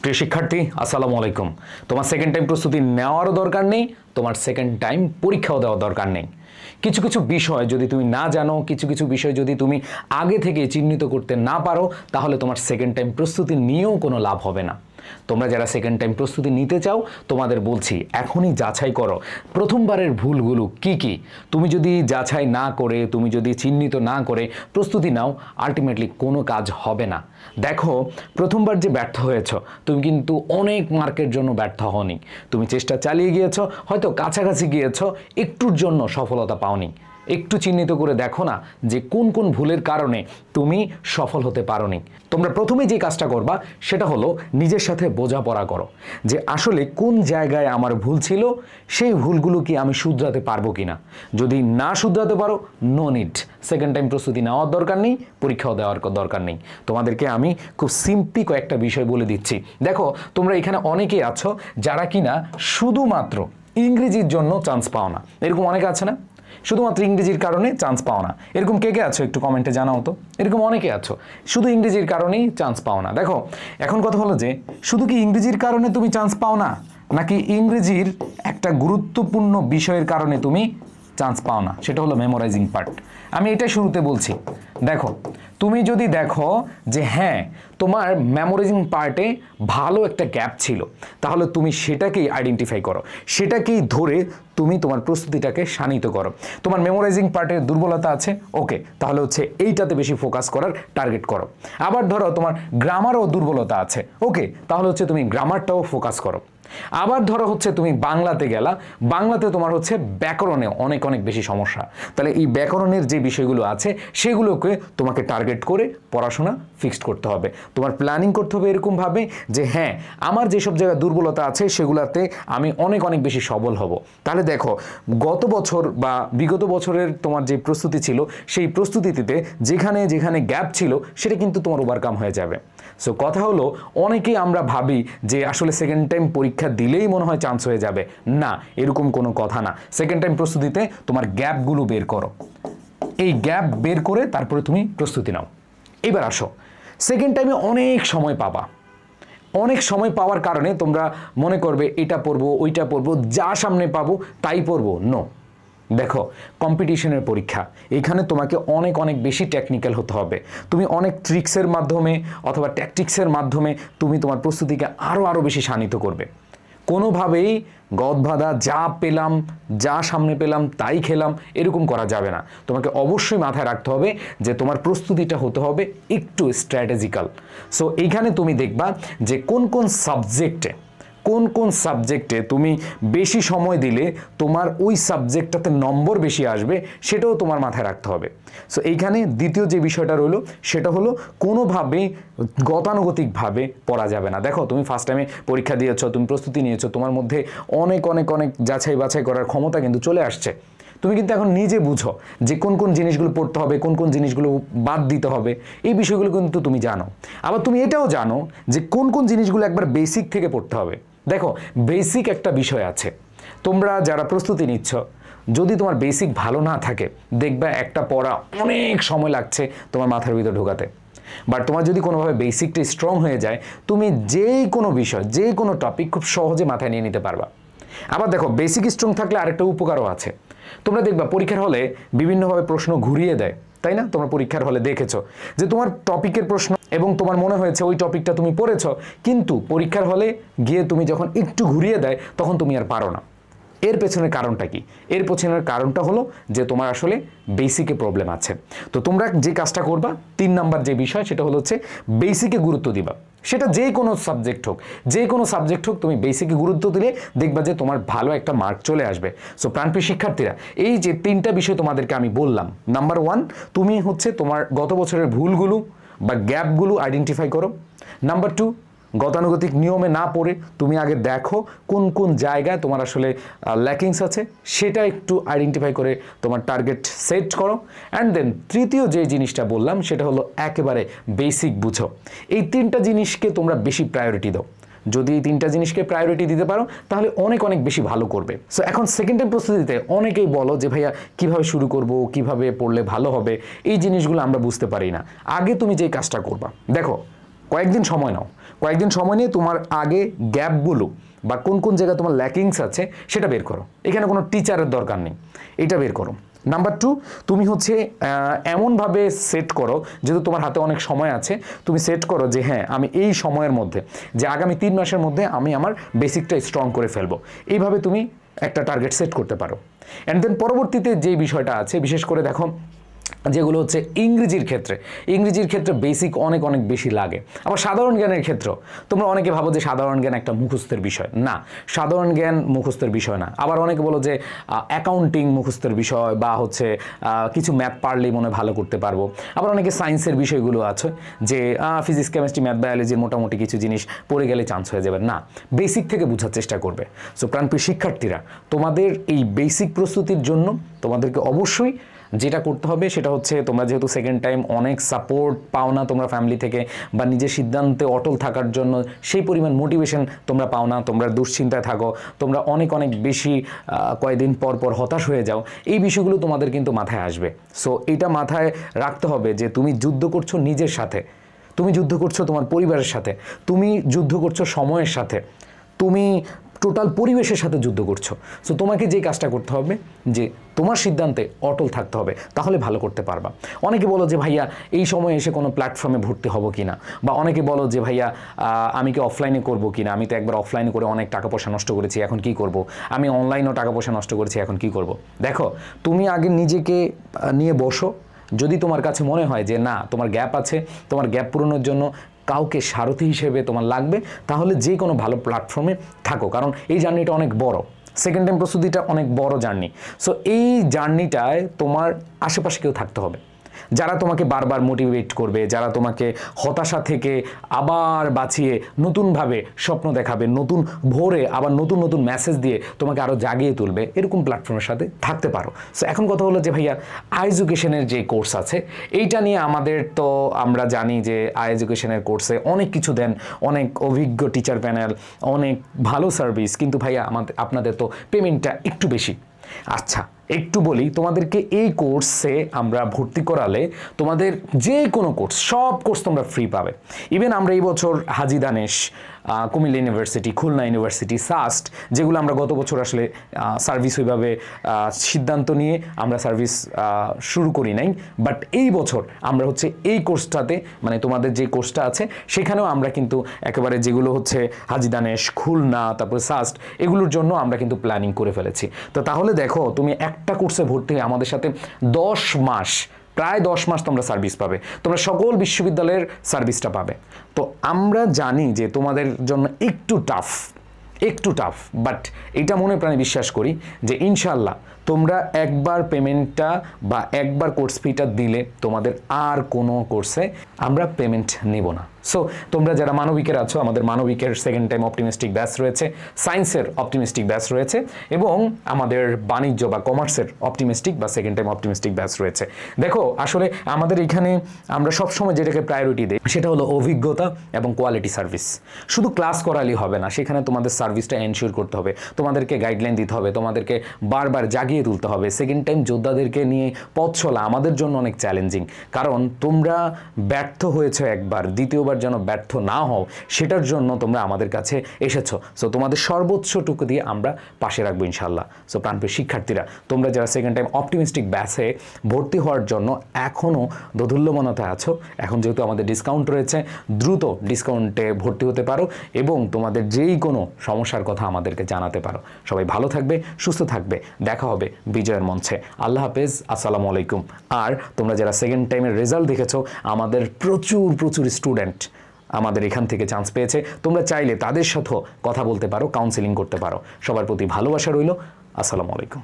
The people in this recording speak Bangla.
প্রিয় শিক্ষার্থী আসসালামু আলাইকুম। তোমার সেকেন্ড টাইম প্রস্তুতি নেওয়ারও দরকার নেই, তোমার সেকেন্ড টাইম পরীক্ষাও দেওয়ার দরকার নেই। কিছু কিছু বিষয় যদি তুমি না জানো, কিছু কিছু বিষয় যদি তুমি আগে থেকে চিহ্নিত করতে না পারো, তাহলে তোমার সেকেন্ড টাইম প্রস্তুতি নিয়েও কোনো লাভ হবে না। তোমরা যারা সেকেন্ড টাইম প্রস্তুতি নিতে চাও, তোমাদের বলছি এখনই যাচাই করো প্রথমবারের ভুলগুলো কি কি। তুমি যদি যাচাই না করে, তুমি যদি চিহ্নিত না করে প্রস্তুতি নাও, আলটিমেটলি কোনো কাজ হবে না। দেখো, প্রথমবার যে ব্যর্থ হয়েছ, তুমি কিন্তু অনেক মার্কের জন্য ব্যর্থ হওনি। তুমি চেষ্টা চালিয়ে গিয়েছ, হয়তো কাছাকাছি গিয়েছ, একটুর জন্য সফলতা পাওনি। একটু চিহ্নিত করে দেখো না যে কোন কোন ভুলের কারণে তুমি সফল হতে পারোনি। তোমরা প্রথমে যে কাজটা করবা সেটা হলো নিজের সাথে বোঝাপড়া করো যে আসলে কোন জায়গায় আমার ভুল ছিল, সেই ভুলগুলো কি আমি শুধরাতে পারবো কিনা। যদি না শুধরাতে পারো, নো নিড, সেকেন্ড টাইম প্রস্তুতি নেওয়ার দরকার নেই, পরীক্ষাও দেওয়ার দরকার নেই। তোমাদেরকে আমি খুব সিম্পলি কয়েকটা বিষয় বলে দিচ্ছি। দেখো, তোমরা এখানে অনেকেই আছো যারা কিনা শুধুমাত্র ইংরেজির জন্য চান্স পাও না। এরকম অনেকে আছে না, শুধুমাত্র ইংরেজির কারণে চান্স পাও না। এরকম কে কে আছো একটু কমেন্টে জানাও তো। এরকম অনেকে আছো শুধু ইংরেজির কারণেই চান্স পাও না। দেখো, এখন কথা হলো যে শুধু কি ইংরেজির কারণে তুমি চান্স পাও না, নাকি ইংরেজির একটা গুরুত্বপূর্ণ বিষয়ের কারণে তুমি চান্স পাও না, সেটা হলো মেমোরাইজিং পার্ট। আমি এটাই শুরুতে বলছি। দেখো, তুমি যদি দেখো যে হ্যাঁ, তোমার মেমোরাইজিং পার্টে ভালো একটা গ্যাপ ছিল, তাহলে তুমি সেটাকেই আইডেন্টিফাই করো, সেটাকেই ধরে তুমি তোমার প্রস্তুতিটাকে শানিত করো। তোমার মেমোরাইজিং পার্টের দুর্বলতা আছে, ওকে, তাহলে হচ্ছে এইটাতে বেশি ফোকাস করার টার্গেট করো। আবার ধরো তোমার গ্রামারও দুর্বলতা আছে, ওকে, তাহলে হচ্ছে তুমি গ্রামারটাও ফোকাস করো। আবার ধরো হচ্ছে তুমি বাংলাতে গেলা, বাংলাতে তোমার হচ্ছে ব্যাকরণে অনেক অনেক বেশি সমস্যা, তাহলে এই ব্যাকরণের যে বিষয়গুলো আছে সেগুলোকে তোমাকে টার্গেট করে পড়াশোনা ফিক্সড করতে হবে। তোমার প্ল্যানিং করতে হবে এরকমভাবে যে হ্যাঁ, আমার যেসব জায়গায় দুর্বলতা আছে সেগুলোতে আমি অনেক অনেক বেশি সবল হব। তাহলে দেখো, গত বছর বা বিগত বছরের তোমার যে প্রস্তুতি ছিল, সেই প্রস্তুতিতে যেখানে যেখানে গ্যাপ ছিল সেটা কিন্তু তোমার ওভারকাম হয়ে যাবে। সো কথা হলো, অনেকেই আমরা ভাবি যে আসলে সেকেন্ড টাইম পরীক্ষা দিলেই মনে হয় চান্স হয়ে যাবে। না, এরকম কোনো কথা না। সেকেন্ড টাইম প্রস্তুতিতে তোমার গ্যাপগুলো বের করো, এই গ্যাপ বের করে তারপরে তুমি প্রস্তুতি নাও। এবার আসো, সেকেন্ড টাইমে অনেক সময় পাবা। অনেক সময় পাওয়ার কারণে তোমরা মনে করবে এটা পড়বো, ওইটা পড়বো, যা সামনে পাবো তাই পড়বো। নো, দেখো, কম্পিটিশনের পরীক্ষা, এখানে তোমাকে অনেক অনেক বেশি টেকনিক্যাল হতে হবে। তুমি অনেক ট্রিক্সের মাধ্যমে অথবা ট্যাকটিক্সের মাধ্যমে তুমি তোমার প্রস্তুতিকে আরও বেশি শানিত করবে। কোনোভাবেই গদবাঁধা যা পেলাম, যা সামনে পেলাম তাই খেলাম, এরকম করা যাবে না। তোমাকে অবশ্যই মাথায় রাখতে হবে যে তোমার প্রস্তুতিটা হতে হবে একটু স্ট্র্যাটেজিক্যাল। সো এইখানে তুমি দেখবা যে কোন কোন সাবজেক্টে তুমি বেশি সময় দিলে তোমার ওই সাবজেক্টটাতে নম্বর বেশি আসবে, সেটাও তোমার মাথায় রাখতে হবে। সো এইখানে দ্বিতীয় যে বিষয়টা রইলো সেটা হলো কোনোভাবেই গতানুগতিকভাবে পড়া যাবে না। দেখো, তুমি ফার্স্ট টাইমে পরীক্ষা দিয়েছো, তুমি প্রস্তুতি নিয়েছো, তোমার মধ্যে অনেক অনেক অনেক যাচাই বাছাই করার ক্ষমতা কিন্তু চলে আসছে। তুমি কিন্তু এখন নিজে বুঝো যে কোন কোন জিনিসগুলো পড়তে হবে, কোন কোন জিনিসগুলো বাদ দিতে হবে, এই বিষয়গুলো কিন্তু তুমি জানো। আবার তুমি এটাও জানো যে কোন কোন জিনিসগুলো একবার বেসিক থেকে পড়তে হবে। দেখো, বেসিক একটা বিষয় আছে। তোমরা যারা প্রস্তুতি নিচ্ছ, যদি তোমার বেসিক ভালো না থাকে, দেখবে একটা পড়া অনেক সময় লাগছে তোমার মাথার ভিতর ঢোকাতে। বাট তোমার যদি কোনোভাবে বেসিকটা স্ট্রং হয়ে যায়, তুমি যেই কোনো বিষয়, যে কোনো টপিক খুব সহজে মাথায় নিয়ে নিতে পারবা। আবার দেখো, বেসিক স্ট্রং থাকলে আরেকটা উপকারও আছে। তোমরা দেখবা পরীক্ষার হলে বিভিন্নভাবে প্রশ্ন ঘুরিয়ে দেয়, তাই না? তোমরা পরীক্ষার হলে দেখেছো যে তোমার টপিকের প্রশ্ন এবং তোমার মনে হয়েছে ওই টপিকটা তুমি পড়েছো, কিন্তু পরীক্ষার হলে গিয়ে তুমি যখন একটু ঘুরিয়ে দেয়, তখন তুমি আর পারো না। এর পেছনের কারণটা কি? এর পেছনের কারণটা হলো যে তোমার আসলে বেসিকে প্রবলেম আছে। তো তোমরা যে কাজটা করবা, 3 নাম্বার যে বিষয়, সেটা হলো হচ্ছে বেসিকে গুরুত্ব দিবা। সেটা যে কোনো সাবজেক্ট হোক, তুমি বেসিকে গুরুত্ব দিলে দেখবা যে তোমার ভালো একটা মার্ক চলে আসবে। সো প্রাণপ্রিয় শিক্ষার্থীরা, এই যে 3টা বিষয় তোমাদেরকে আমি বললাম, নাম্বার 1, তুমি হচ্ছে তোমার গত বছরের ভুলগুলো বা গ্যাপগুলো আইডেন্টিফাই করো। নাম্বার 2, গতানুগতিক নিয়মে না পড়ে তুমি আগে দেখো কোন কোন জায়গায় তোমার আসলে ল্যাকিংস আছে, সেটা একটু আইডেন্টিফাই করে তোমার টার্গেট সেট করো। অ্যান্ড দেন তৃতীয় যে জিনিসটা বললাম সেটা হলো একেবারে বেসিক বুঝো। এই 3টা জিনিসকে তোমরা বেশি প্রায়োরিটি দাও। যদি এই 3টা জিনিসকে প্রায়োরিটি দিতে পারো, তাহলে অনেক অনেক বেশি ভালো করবে। সো এখন সেকেন্ড টাইম প্রস্তুতিতে অনেকেই বলো যে ভাইয়া কিভাবে শুরু করব, কিভাবে পড়লে ভালো হবে, এই জিনিসগুলো আমরা বুঝতে পারি না। আগে তুমি যে কাজটা করবা, দেখো কয়েকদিন সময় নাও, কয়েকদিন সময় নিয়ে তোমার আগে গ্যাপগুলো বা কোন কোন জায়গায় তোমার ল্যাকিংস আছে সেটা বের করো। এখানে কোনো টিচারের দরকার নেই, এটা বের করো। নাম্বার 2, তুমি হচ্ছে এমনভাবে সেট করো, যেহেতু তোমার হাতে অনেক সময় আছে, তুমি সেট করো যে হ্যাঁ আমি এই সময়ের মধ্যে, যে আগামী 3 মাসের মধ্যে আমি আমার বেসিকটা স্ট্রং করে ফেলবো। এইভাবে তুমি একটা টার্গেট সেট করতে পারো। অ্যান্ড দেন পরবর্তীতে যেই বিষয়টা আছে, বিশেষ করে দেখো যেগুলো হচ্ছে ইংরেজির ক্ষেত্রে বেসিক অনেক অনেক বেশি লাগে। আবার সাধারণ জ্ঞানের ক্ষেত্রেও তোমরা অনেকে ভাবো যে সাধারণ জ্ঞান একটা মুখস্থের বিষয়। না, সাধারণ জ্ঞান মুখস্থের বিষয় না। আবার অনেকে বলো যে অ্যাকাউন্টিং মুখস্থের বিষয়, বা হচ্ছে কিছু ম্যাথ পারলেই মনে ভালো করতে পারবো। আবার অনেকে সায়েন্সের বিষয়গুলো আছে যে ফিজিক্স, কেমিস্ট্রি, ম্যাথ, বায়োলজির মোটামুটি কিছু জিনিস পড়ে গেলে চান্স হয়ে যাবে। না, বেসিক থেকে বোঝার চেষ্টা করবে। সো প্রাণপ্রিয় শিক্ষার্থীরা, তোমাদের এই বেসিক প্রস্তুতির জন্য তোমাদেরকে অবশ্যই যেটা করতে হবে সেটা হচ্ছে, তোমরা যেহেতু সেকেন্ড টাইম অনেক সাপোর্ট পাও না তোমরা ফ্যামিলি থেকে, বা নিজের সিদ্ধান্তে অটল থাকার জন্য সেই পরিমাণ মোটিভেশন তোমরা পাও না, তোমরা দুশ্চিন্তায় থাকো, তোমরা অনেক অনেক বেশি কয়েকদিন পর পর হতাশ হয়ে যাও, এই বিষয়গুলো তোমাদের কিন্তু মাথায় আসবে। সো এটা মাথায় রাখতে হবে যে তুমি যুদ্ধ করছো নিজের সাথে, তুমি যুদ্ধ করছো তোমার পরিবারের সাথে, তুমি যুদ্ধ করছো সময়ের সাথে, তুমি টোটাল পরিবেশের সাথে যুদ্ধ করছো। সো তোমাকে যে কাজটা করতে হবে যে তোমার সিদ্ধান্তে অটল থাকতে হবে, তাহলে ভালো করতে পারবা। অনেকে বলো যে ভাইয়া এই সময় এসে কোনো প্ল্যাটফর্মে ভর্তি হব কিনা, বা অনেকে বলো যে ভাইয়া আমি কি অফলাইনে করবো কিনা, আমি তো একবার অফলাইনে করে অনেক টাকা পয়সা নষ্ট করেছি, এখন কি করব, আমি অনলাইনেও টাকা পয়সা নষ্ট করেছি, এখন কি করব। দেখো, তুমি আগে নিজেকে নিয়ে বসো। যদি তোমার কাছে মনে হয় যে না, তোমার গ্যাপ আছে, তোমার গ্যাপ পূরণের জন্য কাউকে সারথি হিসেবে তোমার লাগবে, তাহলে যে কোনো ভালো প্ল্যাটফর্মে থাকো। কারণ এই জার্নিটা অনেক বড়, সেকেন্ড টাইম প্রস্তুতিটা অনেক বড় জার্নি। সো এই জার্নিটায় তোমার আশেপাশে কেউ থাকতে হবে, যারা তোমাকে বারবার মোটিভেট করবে, যারা তোমাকে হতাশা থেকে আবার বাঁচিয়ে নতুনভাবে স্বপ্ন দেখাবে, নতুন ভোরে আবার নতুন নতুন মেসেজ দিয়ে তোমাকে আরও জাগিয়ে তুলবে, এরকম প্ল্যাটফর্মের সাথে থাকতে পারো। সো এখন কথা হলো যে ভাইয়া আই এডুকেশনের যে কোর্স আছে এইটা নিয়ে আমাদের তো আমরা জানি যে আই এডুকেশনের কোর্সে অনেক কিছু দেন, অনেক অভিজ্ঞ টিচার প্যানেল, অনেক ভালো সার্ভিস, কিন্তু ভাইয়া আপনাদের তো পেমেন্টটা একটু বেশি। আচ্ছা, একটু বলি, তোমাদেরকে এই কোর্সে আমরা ভর্তি করালে তোমাদের যে কোনো কোর্স, সব কোর্স তোমরা ফ্রি পাবে। ইভেন আমরা এই বছর Haji Danesh, Comilla university, Khulna university, SUST, যেগুলো আমরা গত বছর আসলে সার্ভিস ওইভাবে সিদ্ধান্ত নিয়ে আমরা সার্ভিস শুরু করি নাই, বাট এই বছর আমরা হচ্ছে এই কোর্সটাতে, মানে তোমাদের যে কোর্সটা আছে সেখানেও আমরা কিন্তু একেবারে যেগুলো হচ্ছে হাজী দানেশ, খুলনা, তারপরে সাস্ট, এগুলোর জন্য আমরা কিন্তু প্ল্যানিং করে ফেলেছি। তো তাহলে দেখো, তুমি একটা কোর্সে ভর্তি হয়ে আমাদের সাথে 10 মাস, প্রায় 10 মাস তোমরা সার্ভিস পাবে, তোমরা সকল বিশ্ববিদ্যালয়ের সার্ভিসটা পাবে। তো আমরা জানি যে তোমাদের জন্য একটু টাফ, বাট এটা মনে প্রাণে বিশ্বাস করি যে ইনশাল্লাহ তোমরা একবার পেমেন্টটা বা একবার কোর্স ফিটা দিলে তোমাদের আর কোনো কোর্সে আমরা পেমেন্ট নেব না। সো তোমরা যারা মানবিকের আছো, আমাদের মানবিকের সেকেন্ড টাইম অপটিমিস্টিক ব্যাচ রয়েছে, সায়েন্সের অপটিমিস্টিক ব্যাচ রয়েছে, এবং আমাদের বাণিজ্য বা কমার্সের অপটিমিস্টিক বা সেকেন্ড টাইম অপটিমিস্টিক ব্যাচ রয়েছে। দেখো, আসলে আমাদের এখানে আমরা সবসময় যেটাকে প্রায়োরিটি দিই সেটা হলো অভিজ্ঞতা এবং কোয়ালিটি সার্ভিস। শুধু ক্লাস করালেই হবে না, সেখানে তোমাদের সার্ভিসটা এনশিওর করতে হবে, তোমাদেরকে গাইডলাইন দিতে হবে, তোমাদেরকে বারবার জাগিয়ে তুলতে হবে। সেকেন্ড টাইম যোদ্ধাদেরকে নিয়ে পথ চলা আমাদের জন্য অনেক চ্যালেঞ্জিং, কারণ তোমরা ব্যর্থ হয়েছে একবার, দ্বিতীয়বার যেন ব্যর্থ না হও, সেটার জন্য তোমরা আমাদের কাছে এসেছো। সো তোমাদের সর্বোচ্চটুকু দিয়ে আমরা পাশে রাখবো ইনশাল্লাহ। সো প্রাণপ্রিয় শিক্ষার্থীরা, তোমরা যারা সেকেন্ড টাইম অপটিমিস্টিক ব্যাচে ভর্তি হওয়ার জন্য এখনও দোদুল্যমানতায় আছো, এখন যেহেতু আমাদের ডিসকাউন্ট রয়েছে, দ্রুত ডিসকাউন্টে ভর্তি হতে পারো এবং তোমাদের যেই কোনো সমস্যার কথা আমাদেরকে জানাতে পারো। সবাই ভালো থাকবে, সুস্থ থাকবে, দেখা হবে বিজয়ের মঞ্চে। আল্লাহ হাফেজ, আসসালামু আলাইকুম। আর তোমরা যারা সেকেন্ড টাইমের রেজাল্ট দেখেছো, আমাদের প্রচুর স্টুডেন্ট আমাদের এখান থেকে চান্স পেয়েছে, তোমরা চাইলে তাদের সাথেও কথা বলতে পারো, কাউন্সেলিং করতে পারো। সবার প্রতি ভালোবাসা রইল। আসসালামু আলাইকুম।